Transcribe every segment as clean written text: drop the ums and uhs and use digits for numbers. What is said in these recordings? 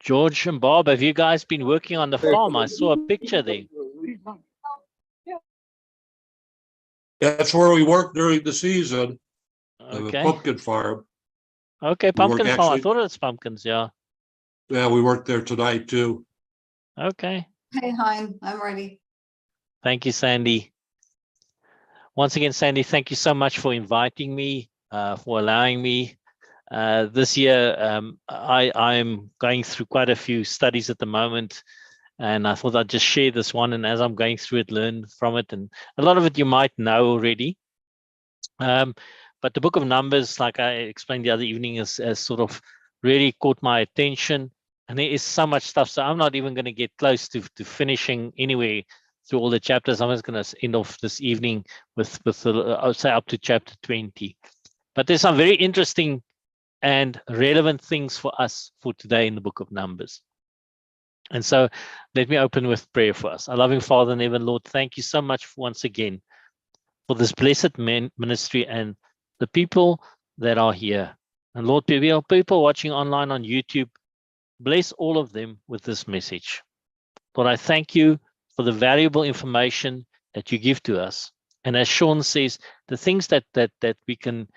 George and Bob, have you guys been working on the farm? I saw a picture there. That's where we work during the season. The Okay. pumpkin farm. Okay, pumpkin farm. I thought it was pumpkins, yeah. Yeah, we work there tonight too. Okay. Hey, Hein, I'm ready. Thank you, Sandy. Once again, Sandy, thank you so much for inviting me, for allowing me. This year, I'm going through quite a few studies at the moment, and I thought I'd just share this one. And as I'm going through it, learn from it. And a lot of it you might know already. But the book of Numbers, like I explained the other evening, has sort of really caught my attention. And there is so much stuff. So I'm not even going to get close to finishing anyway through all the chapters. I'm just going to end off this evening with I'll say up to chapter 20. But there's some very interesting and relevant things for us for today in the book of Numbers. And so let me open with prayer for us. Our loving Father in heaven, Lord, thank you so much once again for this blessed ministry and the people that are here. And Lord, people watching online on YouTube, bless all of them with this message. Lord, I thank you for the valuable information that you give to us. And as Sean says, the things that we can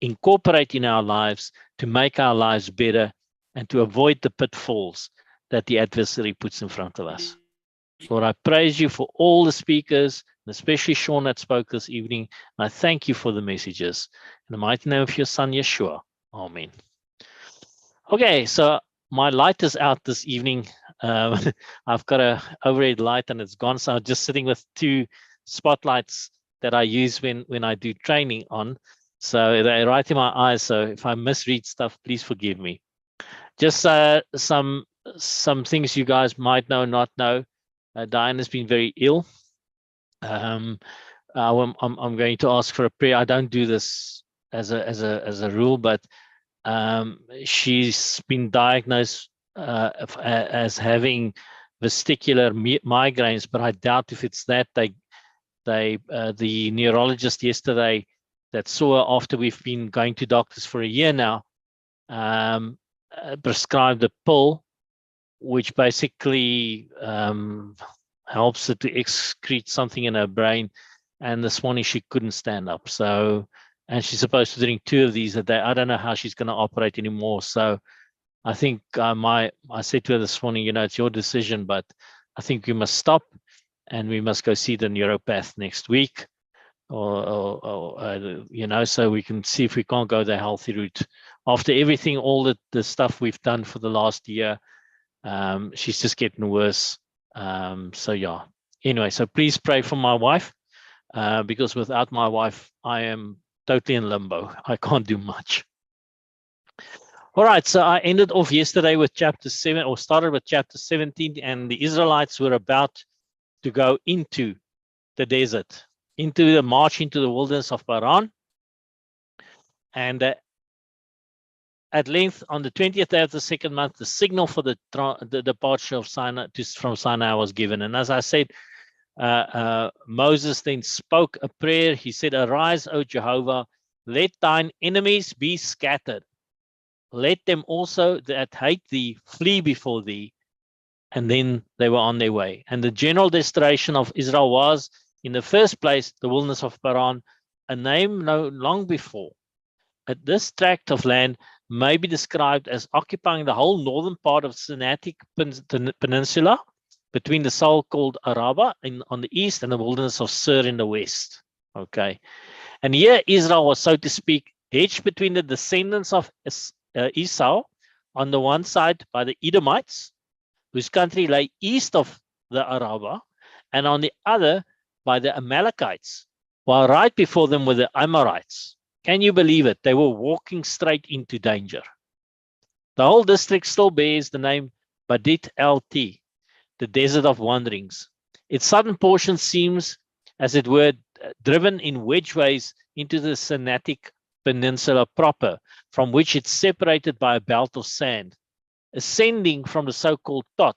incorporate in our lives to make our lives better and to avoid the pitfalls that the adversary puts in front of us. Lord, I praise you for all the speakers, and especially Sean that spoke this evening. And I thank you for the messages. In the mighty name of your son, Yeshua. Amen. Okay, so my light is out this evening. I've got a overhead light and it's gone. So I'm just sitting with two spotlights that I use when I do training on. So they're right in my eyes. So if I misread stuff, please forgive me. Just some things you guys might know, not know. Diane has been very ill. I'm going to ask for a prayer. I don't do this as a rule, but she's been diagnosed as having vestibular migraines, but I doubt if it's that. The neurologist yesterday that saw her after we've been going to doctors for a year now prescribed a pill which basically helps her to excrete something in her brain. And this morning she couldn't stand up. So, and she's supposed to drink 2 of these a day. I don't know how she's going to operate anymore. So I think I said to her this morning, you know, it's your decision, but I think we must stop and we must go see the neuropath next week, or you know, so we can see if we can't go the healthy route. After everything, all the stuff we've done for the last year, she's just getting worse. So yeah, anyway, so please pray for my wife, because without my wife, I am totally in limbo. I can't do much. All right, so I ended off yesterday with chapter 7, or started with chapter 17, and the Israelites were about to go into the desert, into the march into the wilderness of Paran. And at length, on the 20th day of the 2nd month, the signal for the departure of Sinai from Sinai was given. And as I said, Moses then spoke a prayer. He said, "Arise, O Jehovah, let thine enemies be scattered. Let them also that hate thee flee before thee." And then they were on their way. And the general destination of Israel was, in the first place, the wilderness of Paran, a name known long before. This tract of land may be described as occupying the whole northern part of Sinaitic Peninsula, between the so-called Araba on the east and the wilderness of Sur in the west. Okay. And here Israel was, so to speak, hedged between the descendants of Esau on the one side by the Edomites, whose country lay east of the Araba, and on the other by the Amalekites, while right before them were the Amorites. Can you believe it? They were walking straight into danger. The whole district still bears the name Badit LT, the desert of wanderings. Its southern portion seems, as it were, driven in wedgeways into the Sinaitic Peninsula proper, from which it's separated by a belt of sand. Ascending from the so-called Tot,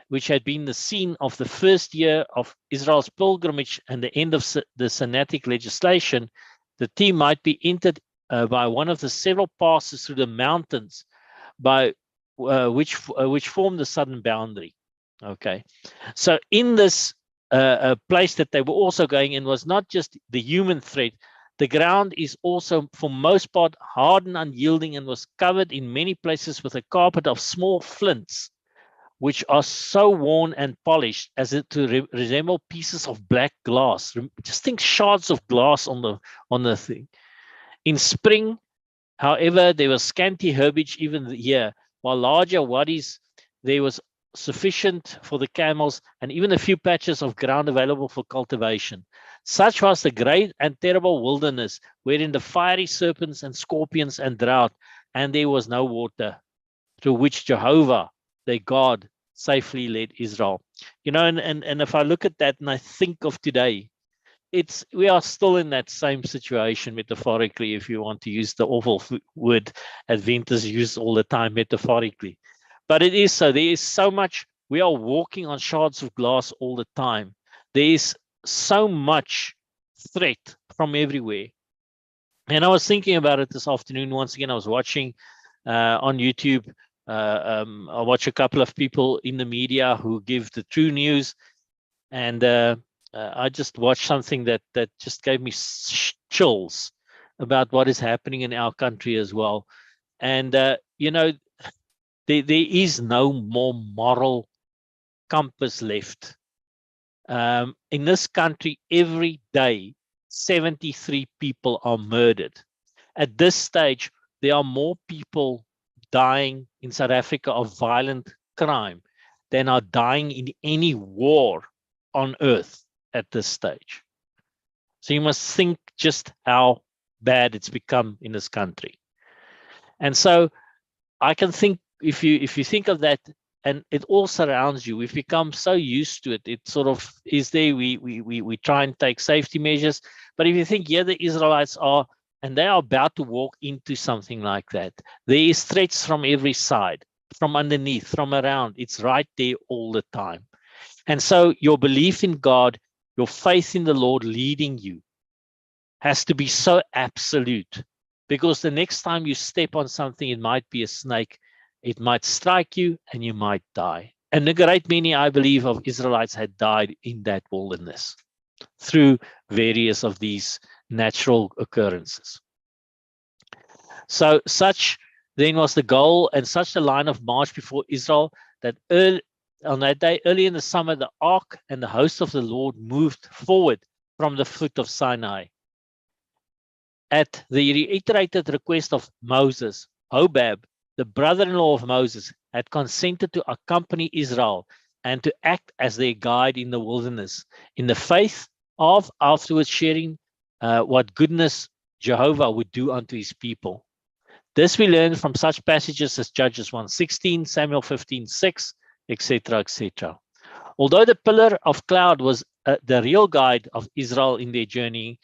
which had been the scene of the first year of Israel's pilgrimage and the end of the Sinaitic legislation, the team might be entered by one of the several passes through the mountains by which form the southern boundary. Okay, so in this place that they were also going in was not just the human threat. The ground is also, for most part, hard and unyielding, and was covered in many places with a carpet of small flints, which are so worn and polished as to resemble pieces of black glass. Just think shards of glass on the thing. In spring, however, there was scanty herbage even here, while larger wadis there was sufficient for the camels, and even a few patches of ground available for cultivation. Such was the great and terrible wilderness, wherein the fiery serpents and scorpions and drought, and there was no water, through which Jehovah, their God, safely led Israel. You know, and if I look at that and I think of today, we are still in that same situation, metaphorically, if you want to use the awful word Adventists use all the time, metaphorically. But it is so. There is so much. We are walking on shards of glass all the time. There is so much threat from everywhere. And I was thinking about it this afternoon. Once again, I was watching on YouTube. I watch a couple of people in the media who give the true news. And I just watched something that just gave me chills about what is happening in our country as well. And, you know, there is no more moral compass left. In this country, every day, 73 people are murdered. At this stage, there are more people dying in South Africa of violent crime than are dying in any war on earth at this stage. So you must think just how bad it's become in this country. And so I can think, if you think of that, and it all surrounds you, we've become so used to it. It sort of is there. We try and take safety measures. But if you think, yeah, the Israelites are, and they are about to walk into something like that. There is threats from every side, from underneath, from around. It's right there all the time. And so your belief in God, your faith in the Lord leading you, has to be so absolute, because the next time you step on something, it might be a snake, it might strike you, and you might die. And a great many, I believe, of Israelites had died in that wilderness through various of these natural occurrences. So such then was the goal, and such the line of march before Israel, that on that day, early in the summer, the ark and the host of the Lord moved forward from the foot of Sinai. At the reiterated request of Moses, Hobab, the brother-in-law of Moses, had consented to accompany Israel and to act as their guide in the wilderness, in the faith of afterwards sharing what goodness Jehovah would do unto his people. This we learn from such passages as Judges 1:16, Samuel 15:6, etc., etc. Although the pillar of cloud was the real guide of Israel in their journey,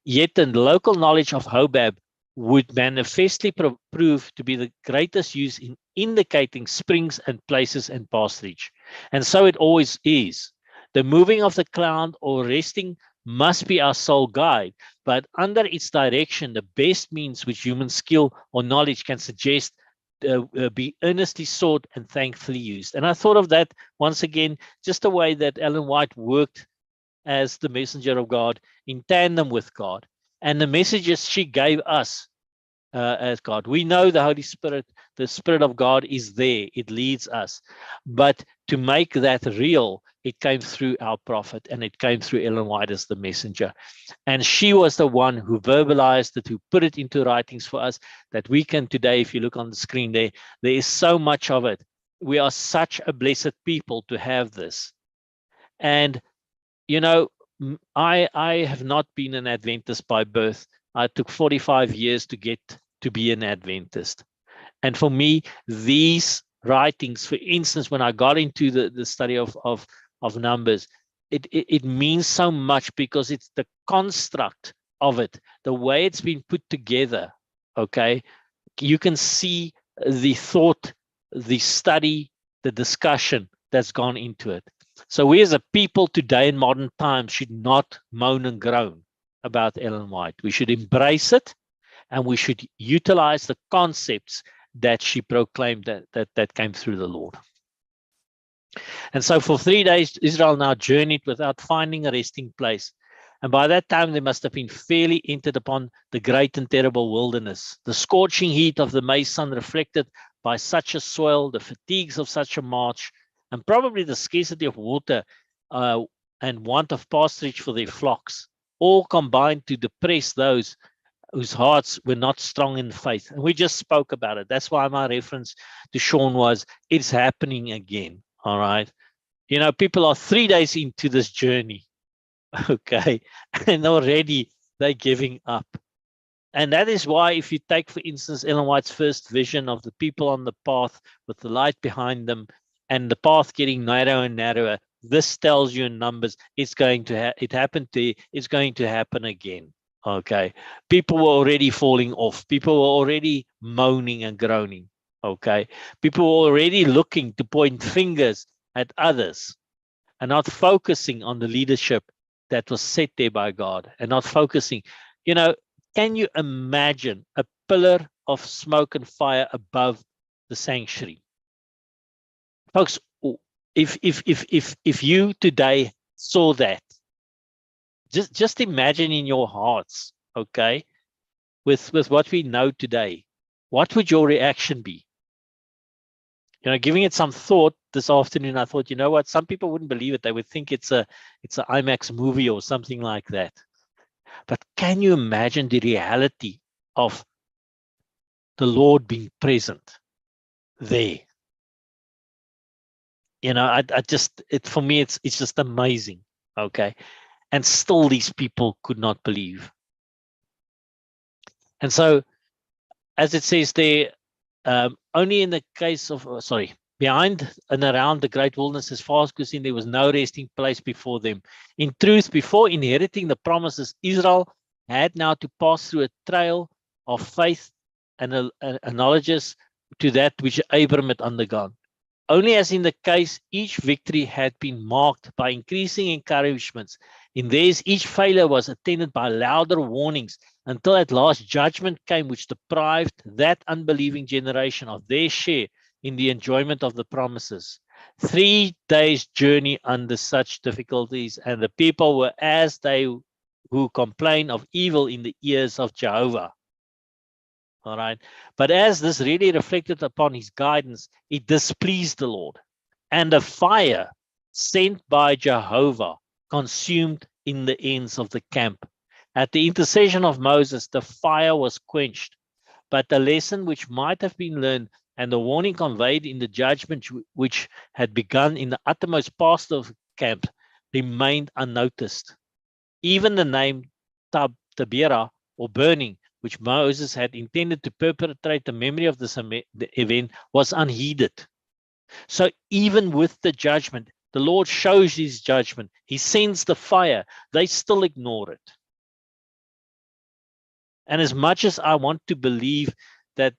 yet the local knowledge of Hobab would manifestly prove to be the greatest use in indicating springs and places and pasturage. And so it always is. The moving of the cloud or resting must be our sole guide, but under its direction, the best means which human skill or knowledge can suggest be earnestly sought and thankfully used. And I thought of that once again, just the way that Ellen White worked as the messenger of God in tandem with God, and the messages she gave us as God. We know the Holy Spirit, the Spirit of God is there. It leads us. But to make that real, it came through our prophet, and it came through Ellen White as the messenger. And she was the one who verbalized it, who put it into writings for us, that we can today, if you look on the screen there is so much of it. We are such a blessed people to have this. And you know, I have not been an Adventist by birth. I took 45 years to get to be an Adventist. And for me, these writings, for instance, when I got into the study of Numbers, it means so much, because it's the construct of it, the way it's been put together, okay? You can see the thought, the study, the discussion that's gone into it. So we as a people today in modern times should not moan and groan about Ellen White. We should embrace it, and we should utilize the concepts that she proclaimed that came through the Lord. And so for 3 days, Israel now journeyed without finding a resting place. And by that time, they must have been fairly entered upon the great and terrible wilderness. The scorching heat of the May sun reflected by such a soil, the fatigues of such a march, and probably the scarcity of water and want of pasturage for their flocks, all combined to depress those whose hearts were not strong in faith. And we just spoke about it. That's why my reference to Sean was, it's happening again. All right. You know, people are 3 days into this journey. Okay. And already they're giving up. And that is why, if you take, for instance, Ellen White's first vision of the people on the path with the light behind them and the path getting narrower and narrower, this tells you in Numbers, it's going to it happened to, it's going to happen again. Okay. People were already falling off. People were already moaning and groaning. Okay. People were already looking to point fingers at others and not focusing on the leadership that was set there by God, and not focusing. You know, can you imagine a pillar of smoke and fire above the sanctuary? Folks, if you today saw that, just imagine in your hearts, okay, with what we know today, what would your reaction be? You know, giving it some thought this afternoon, I thought, you know what, some people wouldn't believe it. They would think it's an IMAX movie or something like that. But can you imagine the reality of the Lord being present there? You know, I just, for me, it's just amazing. Okay. And still these people could not believe. And so, as it says there, only in the case of, behind and around the great wilderness, as far as could see, there was no resting place before them. In truth, before inheriting the promises, Israel had now to pass through a trail of faith and analogies to that which Abram had undergone. Only as in the case, each victory had been marked by increasing encouragements. In theirs, each failure was attended by louder warnings, until at last judgment came, which deprived that unbelieving generation of their share in the enjoyment of the promises. 3 days' journey under such difficulties, and the people were as they who complain of evil in the ears of Jehovah. All right. But as this really reflected upon his guidance, it displeased the Lord. And a fire sent by Jehovah consumed in the ends of the camp. At the intercession of Moses, the fire was quenched. But the lesson which might have been learned and the warning conveyed in the judgment which had begun in the uttermost part of the camp remained unnoticed. Even the name Tabera, or burning, which Moses had intended to perpetrate the memory of this event, was unheeded. So even with the judgment, the Lord shows his judgment. He sends the fire. They still ignore it. And as much as I want to believe that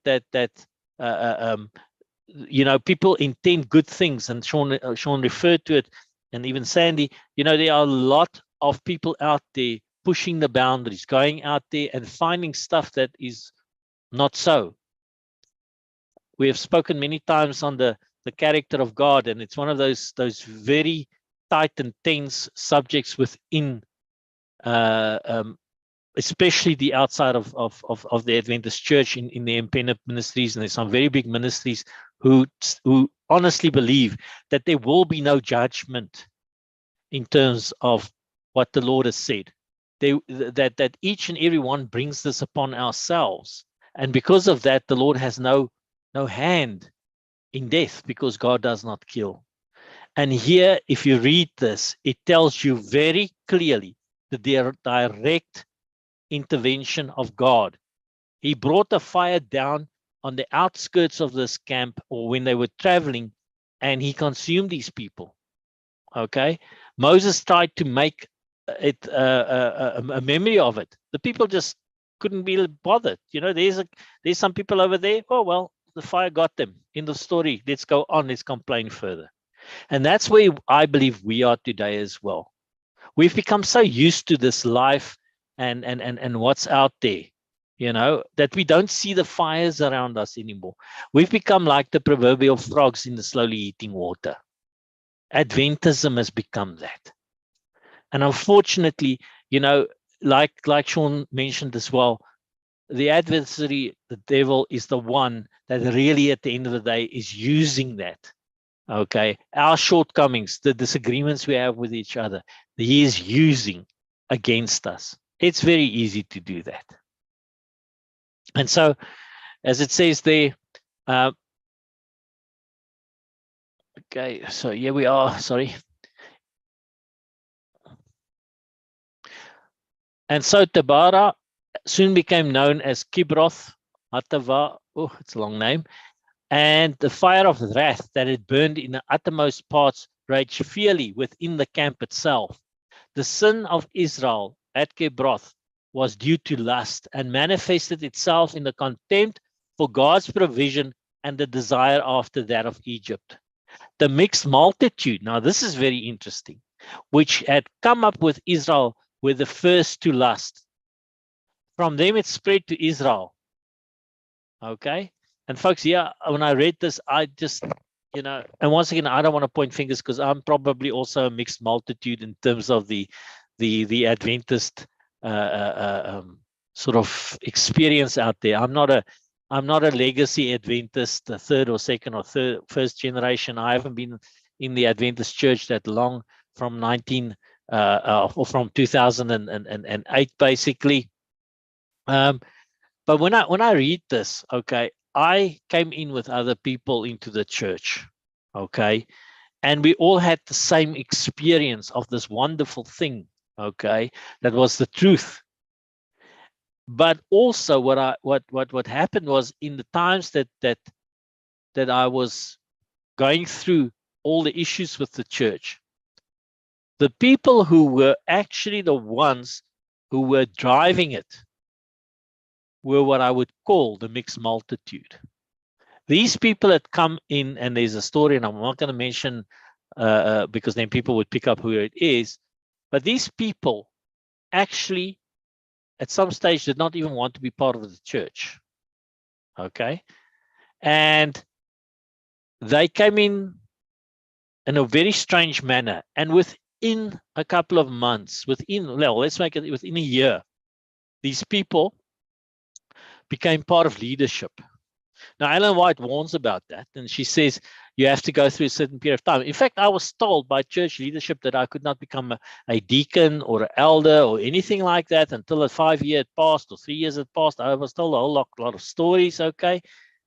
you know, people intend good things, and Sean referred to it, and even Sandy, you know, there are a lot of people out there pushing the boundaries, going out there and finding stuff that is not so. We have spoken many times on the character of God, and it's one of those very tight and tense subjects within, especially the outside of the Adventist Church in the independent ministries. And there's some very big ministries who honestly believe that there will be no judgment in terms of what the Lord has said. That each and every one brings this upon ourselves, and because of that, the Lord has no hand in death, because God does not kill. And here, if you read this, it tells you very clearly the direct intervention of God. He brought a fire down on the outskirts of this camp, or when they were traveling, and he consumed these people. Okay, Moses tried to make it a memory of it. The people just couldn't be bothered. You know, there's some people over there. Oh well, the fire got them. End of story. Let's go on. Let's complain further. And that's where I believe we are today as well. We've become so used to this life and what's out there. that we don't see the fires around us anymore. We've become like the proverbial frogs in the slowly heating water. Adventism has become that. And unfortunately, like Sean mentioned as well, the adversary, the devil, is the one that really at the end of the day is using that. Okay, our shortcomings, the disagreements we have with each other, he is using against us. It's very easy to do that. And so, as it says there, okay, so here we are, sorry. And so Tabara soon became known as Kibroth Hatava, oh, it's a long name, and the fire of wrath that had burned in the uttermost parts raged fiercely within the camp itself. The sin of Israel at Kibroth was due to lust and manifested itself in the contempt for God's provision and the desire after that of Egypt. The mixed multitude, now this is very interesting, which had come up with Israel were the first to lust. From them it spread to Israel. Okay? And folks, yeah, when I read this, I just, and once again, I don't want to point fingers because I'm probably also a mixed multitude in terms of the Adventist sort of experience out there. I'm not a legacy Adventist, a third or second or first generation. I haven't been in the Adventist church that long, from 2008 basically. But when I read this, okay, I came in with other people into the church, okay, and we all had the same experience of this wonderful thing, okay, that was the truth. But also what happened was, in the times that I was going through all the issues with the church, the people who were actually the ones who were driving it were what I would call the mixed multitude. These people had come in, and there's a story, and I'm not going to mention because then people would pick up who it is. But these people actually, at some stage, did not even want to be part of the church. Okay, and they came in a very strange manner, and within a couple of months, let's make it within a year, these people became part of leadership. Now, Ellen White warns about that, and she says you have to go through a certain period of time. In fact, I was told by church leadership that I could not become a deacon or an elder or anything like that until a 5 year had passed or 3 years had passed. I was told a whole lot of stories, okay?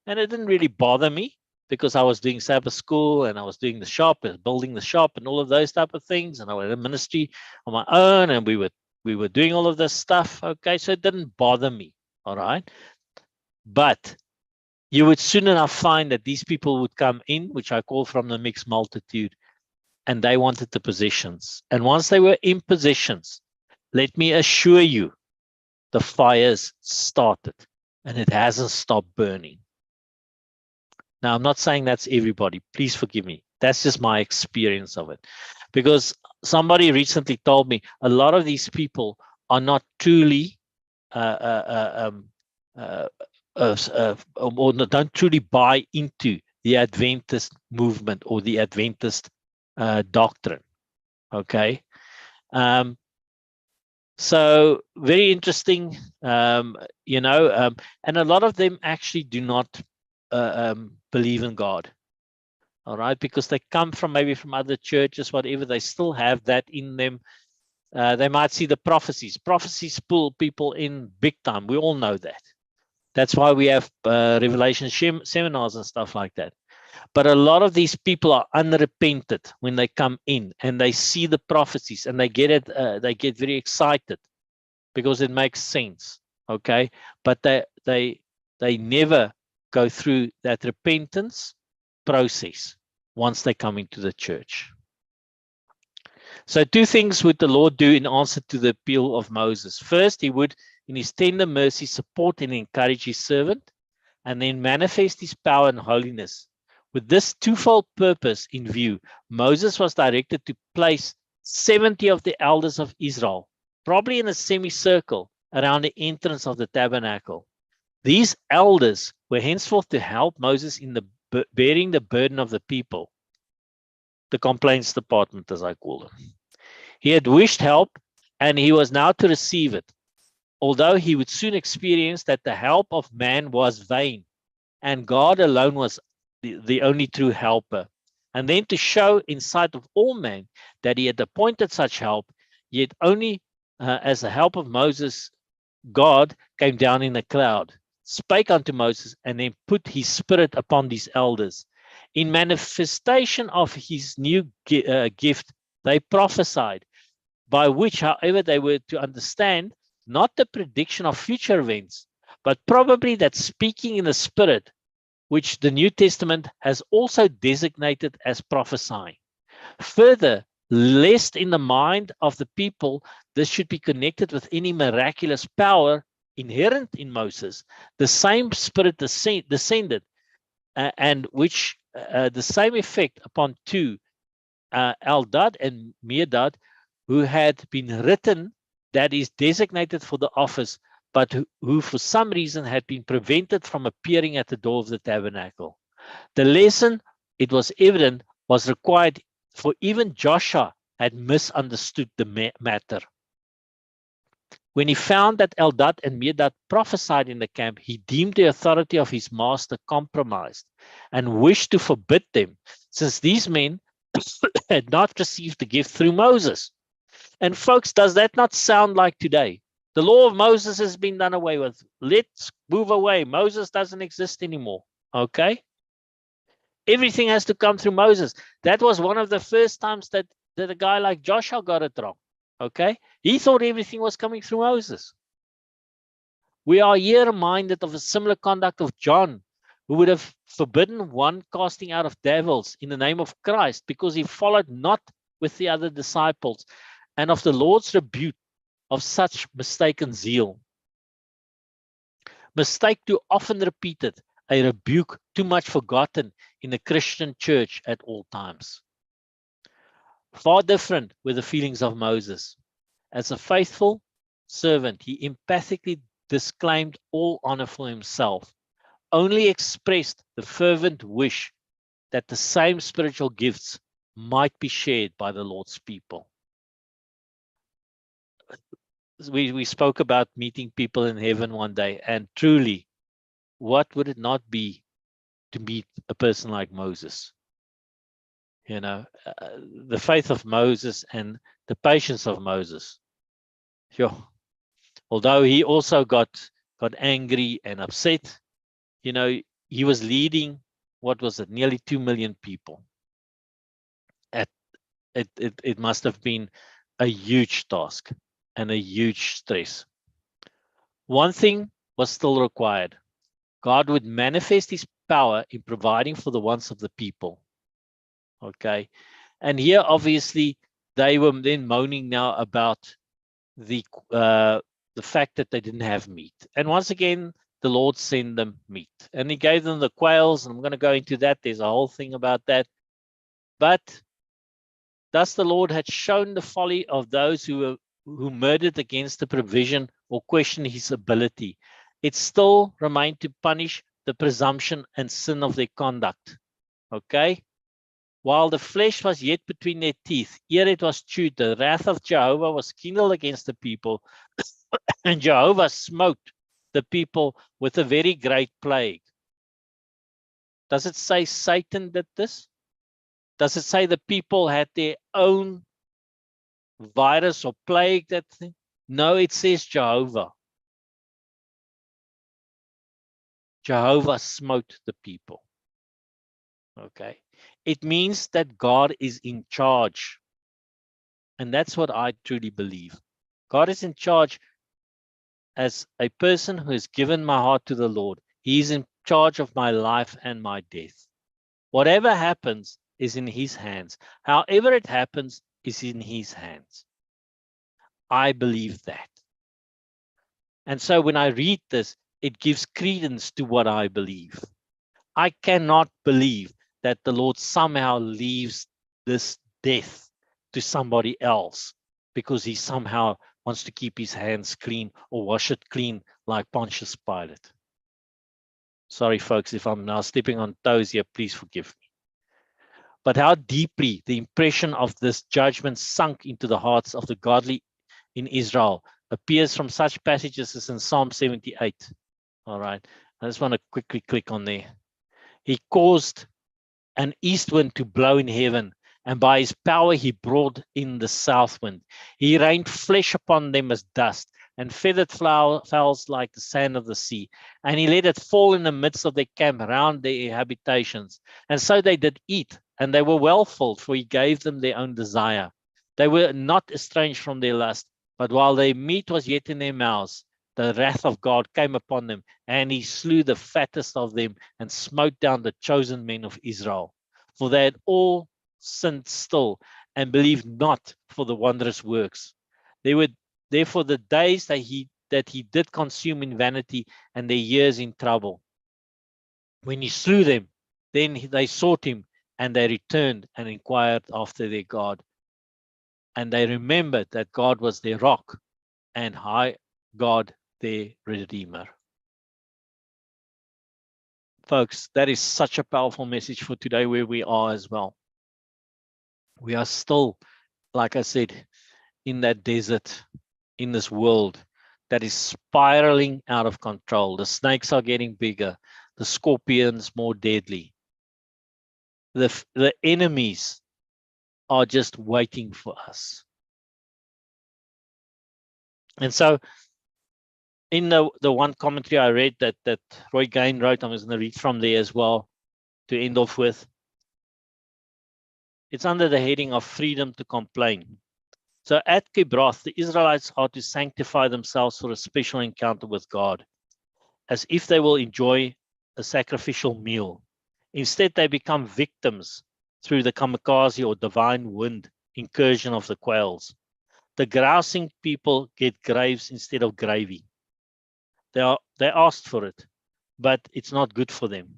And it didn't really bother me because I was doing Sabbath school and I was doing the shop and building the shop and all of those type of things. And I had a ministry on my own, and we were doing all of this stuff, okay? So it didn't bother me, all right? But you would soon enough find that these people would come in, which I call from the mixed multitude, and they wanted the positions. And once they were in positions, let me assure you, the fires started, and it hasn't stopped burning. Now, I'm not saying that's everybody. Please forgive me. That's just my experience of it. Because somebody recently told me a lot of these people are not truly or don't truly buy into the Adventist movement or the Adventist doctrine. Okay. So very interesting, and a lot of them actually do not believe in God. All right, because they come from maybe from other churches, whatever, they still have that in them. They might see the prophecies. Prophecies pull people in big time. We all know that. That's why we have revelation seminars and stuff like that. But a lot of these people are unrepented when they come in and they see the prophecies and they get it. They get very excited because it makes sense. Okay, but they never go through that repentance process once they come into the church. So 2 things would the Lord do in answer to the appeal of Moses. First, he would, in his tender mercy, support and encourage his servant, and then manifest his power and holiness. With this twofold purpose in view, Moses was directed to place 70 of the elders of Israel, probably in a semicircle, around the entrance of the tabernacle. These elders were henceforth to help Moses in the bearing the burden of the people, the complaints department, as I call it. He had wished help, and he was now to receive it, although he would soon experience that the help of man was vain, and God alone was the only true helper. And then to show in sight of all men that he had appointed such help, yet only as the help of Moses, God came down in a cloud, spake unto Moses, and then put his spirit upon these elders. In manifestation of his new gift, they prophesied, by which, however, they were to understand not the prediction of future events, but probably that speaking in the spirit, which the New Testament has also designated as prophesying. Further, lest in the mind of the people this should be connected with any miraculous power inherent in Moses, the same spirit descended, and which the same effect upon two, Eldad and Medad, who had been written, that is designated for the office, but who for some reason had been prevented from appearing at the door of the tabernacle. The lesson, it was evident, was required, for even Joshua had misunderstood the matter. When he found that Eldad and Medad prophesied in the camp, he deemed the authority of his master compromised and wished to forbid them, since these men had not received the gift through Moses. And folks, does that not sound like today? The law of Moses has been done away with. Let's move away. Moses doesn't exist anymore. Okay? Everything has to come through Moses. That was one of the first times that a guy like Joshua got it wrong. Okay? He thought everything was coming through Moses. We are here reminded of a similar conduct of John, who would have forbidden one casting out of devils in the name of Christ because he followed not with the other disciples, and of the Lord's rebuke of such mistaken zeal. Mistake too often repeated, a rebuke too much forgotten in the Christian church at all times. Far different were the feelings of Moses. As a faithful servant, he empathically disclaimed all honor for himself, only expressed the fervent wish that the same spiritual gifts might be shared by the Lord's people. We spoke about meeting people in heaven one day, and truly, what would it not be to meet a person like Moses? You know, the faith of Moses and the patience of Moses. Sure. Although he also got angry and upset, you know, he was leading, what was it, nearly 2 million people. It must have been a huge task and a huge stress. One thing was still required. God would manifest his power in providing for the wants of the people. Okay. And here, obviously, they were then moaning now about the fact that they didn't have meat. And once again, the Lord sent them meat. And he gave them the quails, and I'm going to go into that. There's a whole thing about that. But thus the Lord had shown the folly of those who murdered against the provision or questioned his ability. It still remained to punish the presumption and sin of their conduct. Okay? While the flesh was yet between their teeth, ere it was chewed, the wrath of Jehovah was kindled against the people, and Jehovah smote the people with a very great plague. Does it say Satan did this? Does it say the people had their own virus or plague? That thing? No, it says Jehovah. Jehovah smote the people. Okay. It means that God is in charge. And that's what I truly believe. God is in charge. As a person who has given my heart to the Lord, he is in charge of my life and my death. Whatever happens is in his hands. However it happens is in his hands. I believe that. And so when I read this, it gives credence to what I believe. I cannot believe that the Lord somehow leaves this death to somebody else because he somehow wants to keep his hands clean or wash it clean like Pontius Pilate. Sorry, folks, if I'm now stepping on toes here, please forgive me. But how deeply the impression of this judgment sunk into the hearts of the godly in Israel appears from such passages as in Psalm 78. All right, I just want to quickly click on there. He caused an east wind to blow in heaven, and by his power he brought in the south wind. He rained flesh upon them as dust, and feathered fowls like the sand of the sea. And he let it fall in the midst of their camp round their habitations. And so they did eat, and they were well filled, for he gave them their own desire. They were not estranged from their lust, but while their meat was yet in their mouths, the wrath of God came upon them, and he slew the fattest of them and smote down the chosen men of Israel. For they had all sinned still and believed not for the wondrous works. They were therefore the days that he did consume in vanity, and their years in trouble. When he slew them, then they sought him, and they returned and inquired after their God. And they remembered that God was their rock, and high God their Redeemer. Folks, that is such a powerful message for today where we are as well. We are still, like I said, in that desert, in this world that is spiraling out of control. The snakes are getting bigger, the scorpions more deadly. The enemies are just waiting for us. And so in the one commentary I read that Roy Gain wrote, I'm just going to read from there as well to end off with. It's under the heading of freedom to complain. So at Kibroth, the Israelites are to sanctify themselves for a special encounter with God, as if they will enjoy a sacrificial meal. Instead, they become victims through the kamikaze or divine wind incursion of the quails. The grousing people get graves instead of gravy. They asked for it, but it's not good for them.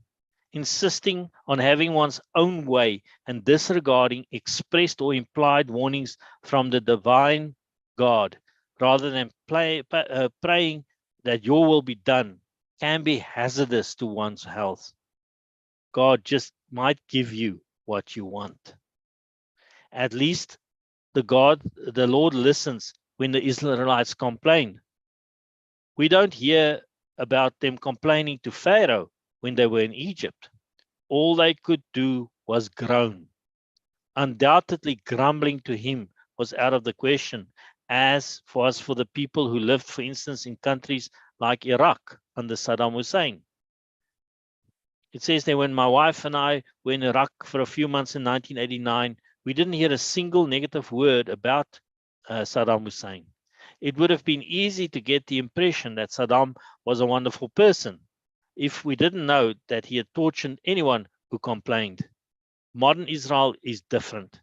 Insisting on having one's own way and disregarding expressed or implied warnings from the divine God, rather than praying that your will be done, can be hazardous to one's health. God just might give you what you want. At least the Lord listens when the Israelites complain. We don't hear about them complaining to Pharaoh when they were in Egypt. All they could do was groan. Undoubtedly, grumbling to him was out of the question, as was for the people who lived, for instance, in countries like Iraq under Saddam Hussein. It says that when my wife and I were in Iraq for a few months in 1989, we didn't hear a single negative word about Saddam Hussein. It would have been easy to get the impression that Saddam was a wonderful person if we didn't know that he had tortured anyone who complained. Modern Israel is different.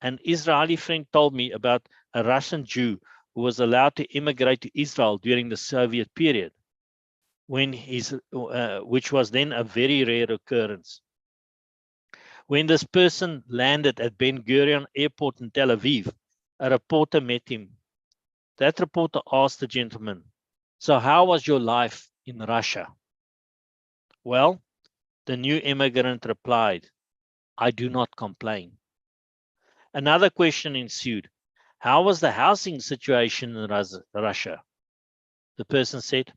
An Israeli friend told me about a Russian Jew who was allowed to immigrate to Israel during the Soviet period, which was then a very rare occurrence. When this person landed at Ben Gurion Airport in Tel Aviv, a reporter met him. That reporter asked the gentleman, "So how was your life in Russia?" Well, the new immigrant replied, "I do not complain." Another question ensued. How was the housing situation in Russia? The person said,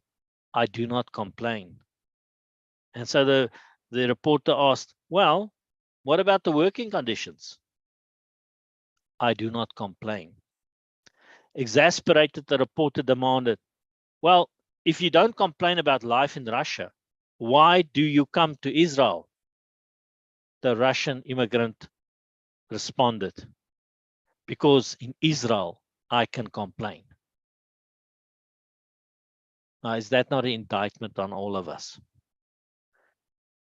"I do not complain." And so the reporter asked, "Well, what about the working conditions?" "I do not complain." Exasperated, the reporter demanded, "Well, if you don't complain about life in Russia, why do you come to Israel?" The Russian immigrant responded, "Because in Israel, I can complain." Now, is that not an indictment on all of us?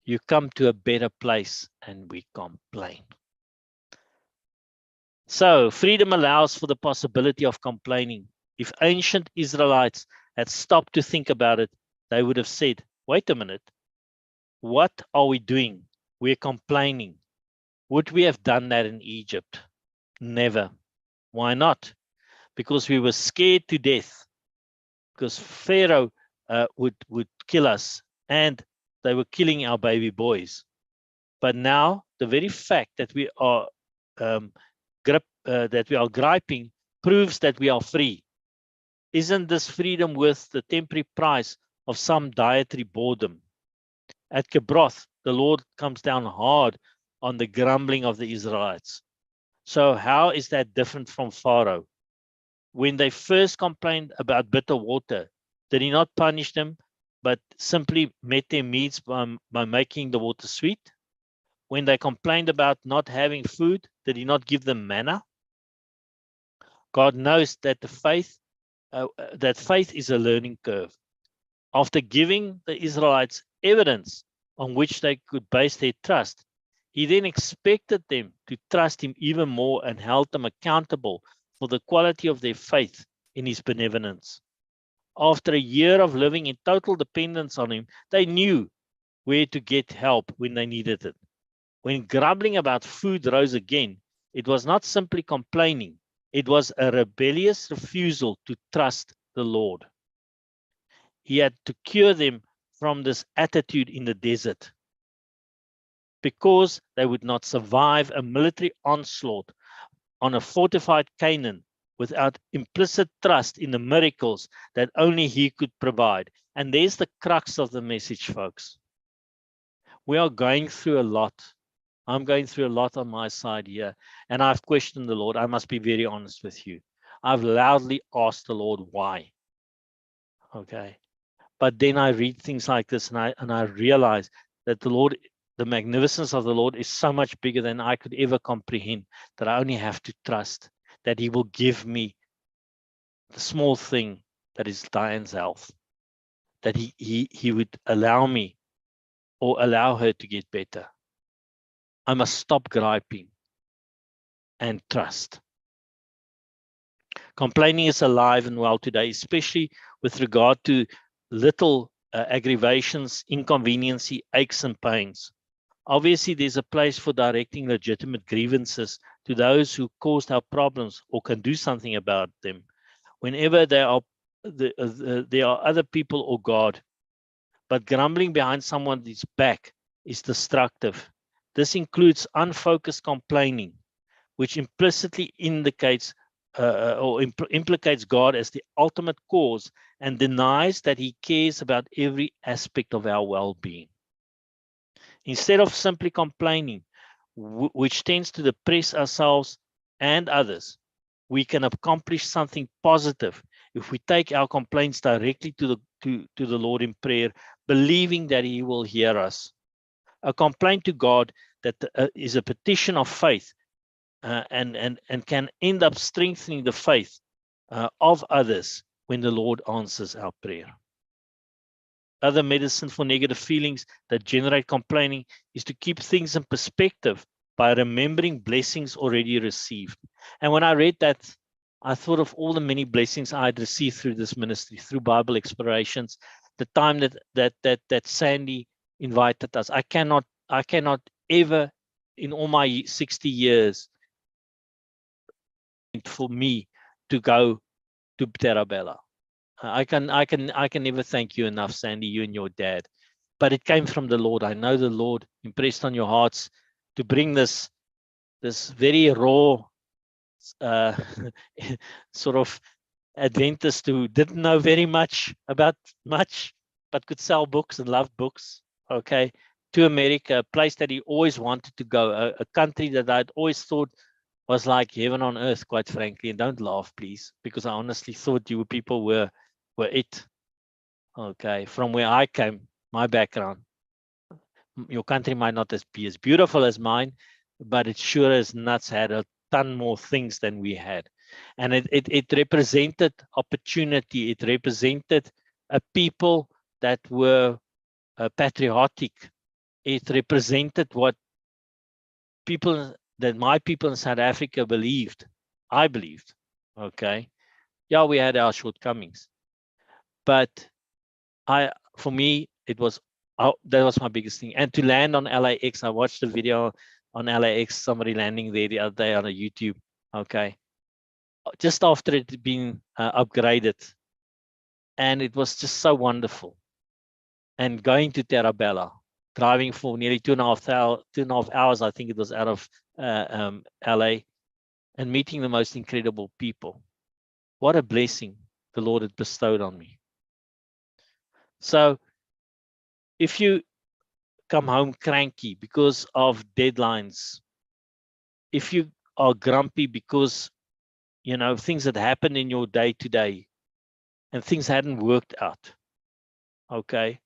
You come to a better place and we complain. So freedom allows for the possibility of complaining. If ancient Israelites had stopped to think about it, they would have said, "Wait a minute, what are we doing? We're complaining. Would we have done that in Egypt? Never." Why not? because we were scared to death, because Pharaoh would kill us, and they were killing our baby boys. But now the very fact that we are griping proves that we are free. Isn't this freedom worth the temporary price of some dietary boredom? At Kibroth, the Lord comes down hard on the grumbling of the Israelites. So how is that different from Pharaoh? When they first complained about bitter water, did he not punish them, but simply met their needs by making the water sweet? When they complained about not having food, did he not give them manna? God knows that faith is a learning curve. After giving the Israelites evidence on which they could base their trust, he then expected them to trust him even more and held them accountable for the quality of their faith in his benevolence. After a year of living in total dependence on him, they knew where to get help when they needed it. When grumbling about food rose again, it was not simply complaining. It was a rebellious refusal to trust the Lord. He had to cure them from this attitude in the desert, because they would not survive a military onslaught on a fortified Canaan without implicit trust in the miracles that only he could provide. And there's the crux of the message, folks. We are going through a lot. I'm going through a lot on my side here, and I've questioned the Lord. I must be very honest with you. I've loudly asked the Lord why. Okay. But then I read things like this, and I realize that the Lord, the magnificence of the Lord is so much bigger than I could ever comprehend, that I only have to trust that he will give me the small thing that is Diane's health, that he would allow me or allow her to get better. I must stop griping and trust. Complaining is alive and well today, especially with regard to little aggravations, inconveniences, aches and pains. Obviously, there's a place for directing legitimate grievances to those who caused our problems or can do something about them, whenever there are other people or God. But grumbling behind someone's back is destructive. This includes unfocused complaining, which implicitly indicates implicates God as the ultimate cause and denies that he cares about every aspect of our well-being. Instead of simply complaining, which tends to depress ourselves and others, we can accomplish something positive if we take our complaints directly to the Lord in prayer, believing that he will hear us. A complaint to God that is a petition of faith and can end up strengthening the faith of others when the Lord answers our prayer. Other medicine for negative feelings that generate complaining is to keep things in perspective by remembering blessings already received. And when I read that, I thought of all the many blessings I had received through this ministry, through Bible explorations, the time that Sandy invited us. I cannot ever, in all my 60 years, for me to go to Terabella. I can never thank you enough, Sandy, you and your dad. But it came from the Lord. I know the Lord impressed on your hearts to bring this very raw sort of Adventist who didn't know very much about much, but could sell books and loved books, okay, to America, a place that he always wanted to go, a country that I'd always thought was like heaven on earth, quite frankly. And don't laugh, please, because I honestly thought you people were it. Okay, from where I came, my background, your country might not be as beautiful as mine, but it sure as nuts had a ton more things than we had. And it represented opportunity. It represented a people that were patriotic. It represented what my people in South Africa believed. I believed. Okay. Yeah, we had our shortcomings. But for me, it was that was my biggest thing. And to land on LAX, I watched a video on LAX, somebody landing there the other day on a YouTube. Okay. just after it had been upgraded. And it was just so wonderful. And going to Terabella, driving for nearly 2.5 hours, I think it was, out of LA, and meeting the most incredible people. What a blessing the Lord had bestowed on me. So if you come home cranky because of deadlines, if you are grumpy because, you know, things that happened in your day to day and things hadn't worked out, okay,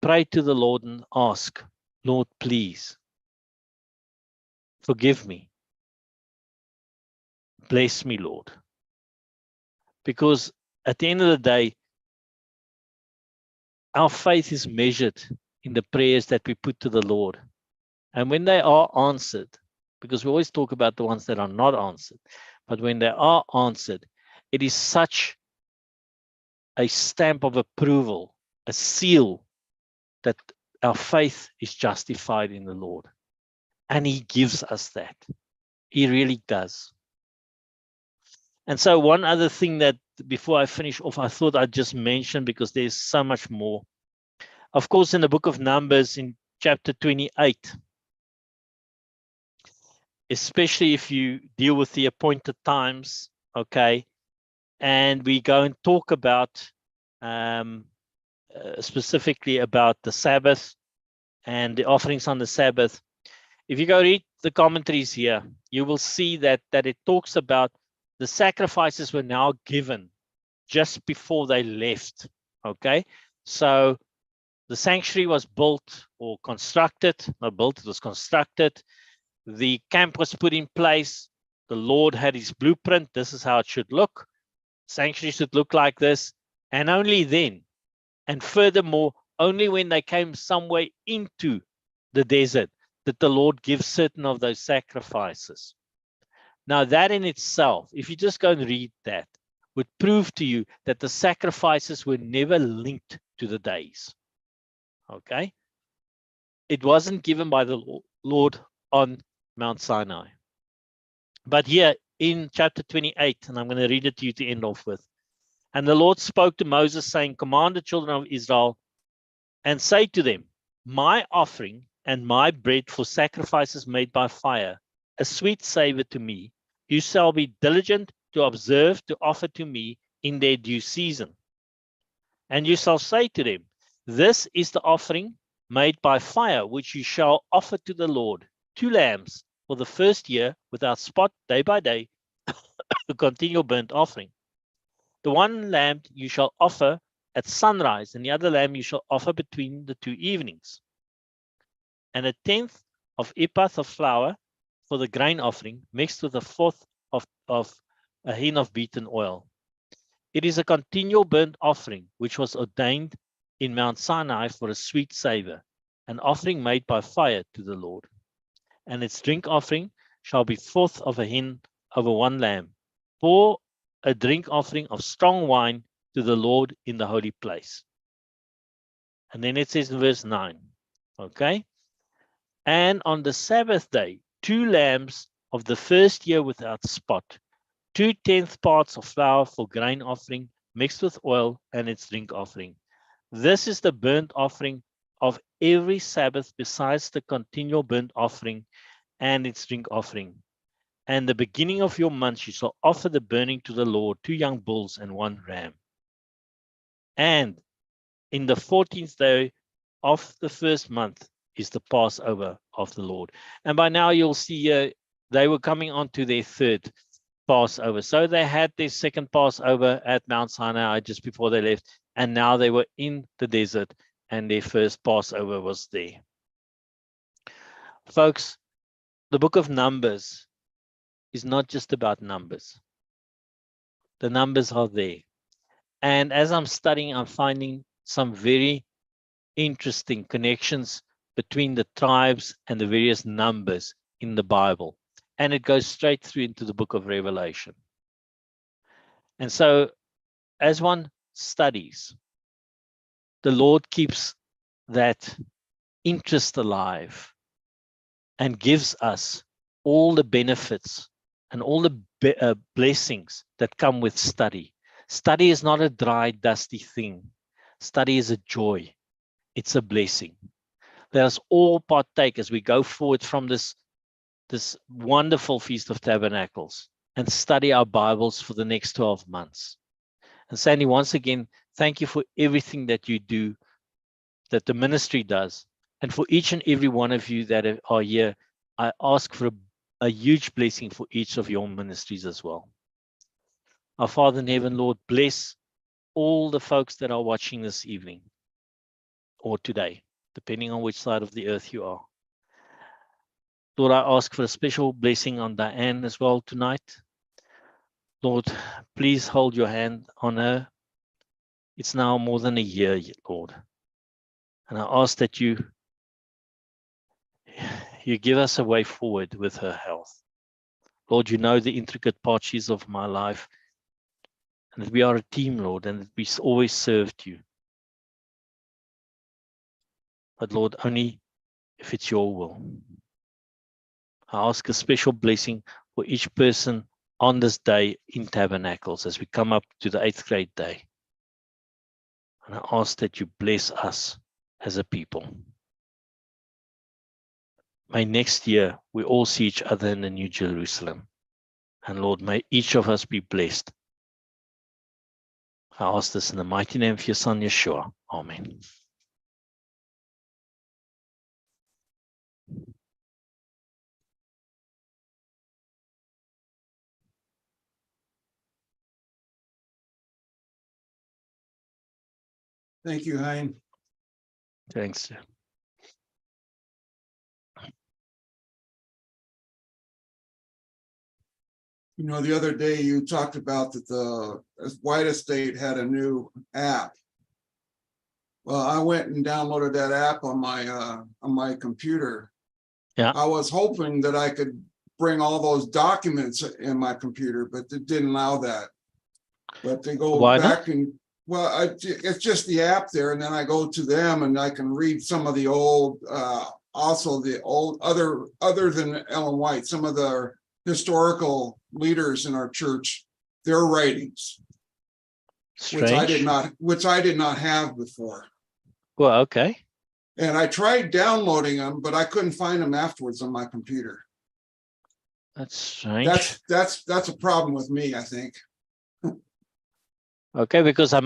pray to the Lord and ask, Lord, please forgive me. Bless me, Lord. Because at the end of the day, our faith is measured in the prayers that we put to the Lord. And when they are answered, because we always talk about the ones that are not answered, but when they are answered, it is such a stamp of approval, a seal, that our faith is justified in the Lord. And He gives us that. He really does. And so one other thing that before I finish off, I thought I'd just mention, because there's so much more. Of course, in the book of Numbers, in chapter 28, especially if you deal with the appointed times, okay, and we go and talk about specifically about the Sabbath and the offerings on the Sabbath. If you go read the commentaries here, you will see that it talks about the sacrifices were now given just before they left, okay? So the sanctuary was built or constructed, not built, it was constructed. The camp was put in place. The Lord had His blueprint. This is how it should look. Sanctuary should look like this. And only then, and furthermore, only when they came somewhere into the desert, did the Lord give certain of those sacrifices. Now that in itself, if you just go and read that, would prove to you that the sacrifices were never linked to the days. Okay? It wasn't given by the Lord on Mount Sinai. But here in chapter 28, and I'm going to read it to you to end off with. And the Lord spoke to Moses, saying, command the children of Israel and say to them, my offering and my bread for sacrifices made by fire, a sweet savor to me, you shall be diligent to observe to offer to me in their due season. And you shall say to them, this is the offering made by fire, which you shall offer to the Lord, 2 lambs for the first year without spot, day by day, a continual burnt offering. The one lamb you shall offer at sunrise, and the other lamb you shall offer between the 2 evenings. And 1/10 of ephah of flour for the grain offering, mixed with 1/4 of a hin of beaten oil. It is a continual burnt offering, which was ordained in Mount Sinai for a sweet savor, an offering made by fire to the Lord. And its drink offering shall be 1/4 of a hin over 1 lamb, for a drink offering of strong wine to the Lord in the holy place. And then it says in verse 9, okay? And on the Sabbath day, 2 lambs of the first year without spot, 2/10 parts of flour for grain offering, mixed with oil, and its drink offering. This is the burnt offering of every Sabbath, besides the continual burnt offering and its drink offering. And the beginning of your months you shall offer the burning to the Lord, 2 young bulls and 1 ram. And in the 14th day of the first month is the Passover of the Lord. And by now you'll see they were coming on to their 3rd Passover. So they had their 2nd Passover at Mount Sinai just before they left, and now they were in the desert and their first Passover was there. Folks, the book of Numbers is not just about numbers. The numbers are there. And as I'm studying, I'm finding some very interesting connections between the tribes and the various numbers in the Bible. And it goes straight through into the book of Revelation. And so as one studies, the Lord keeps that interest alive and gives us all the benefits and all the blessings that come with study. Study is not a dry, dusty thing. Study is a joy. It's a blessing. Let us all partake as we go forward from this wonderful Feast of Tabernacles and study our Bibles for the next 12 months. And Sandy, once again, thank you for everything that you do, that the ministry does. And for each and every one of you that are here, I ask for a huge blessing for each of your ministries as well. Our Father in heaven, Lord, bless all the folks that are watching this evening or today, depending on which side of the earth you are. Lord, I ask for a special blessing on Diane as well tonight. Lord, please hold your hand on her. It's now more than a year, Lord. And I ask that you give us a way forward with her health. Lord, you know the intricate parts of my life, and that we are a team, Lord, and that we always served you. But Lord, only if it's your will. I ask a special blessing for each person on this day in Tabernacles as we come up to the 8th grade day. And I ask that you bless us as a people. May next year we all see each other in the New Jerusalem. And Lord, may each of us be blessed. I ask this in the mighty name of your Son, Yeshua. Amen. Thank you, Hein. Thanks. You know, the other day you talked about that the White Estate had a new app. Well, I went and downloaded that app on my computer. Yeah. I was hoping that I could bring all those documents in my computer, but it didn't allow that. But they go Why back not? and it's just the app there, and then I go to them and I can read some of the old, also the old other than Ellen White, some of the historical leaders in our church, their writings, which I did not have before. Well, okay. And I tried downloading them, but I couldn't find them afterwards on my computer. That's strange. That's a problem with me, I think. Okay, because I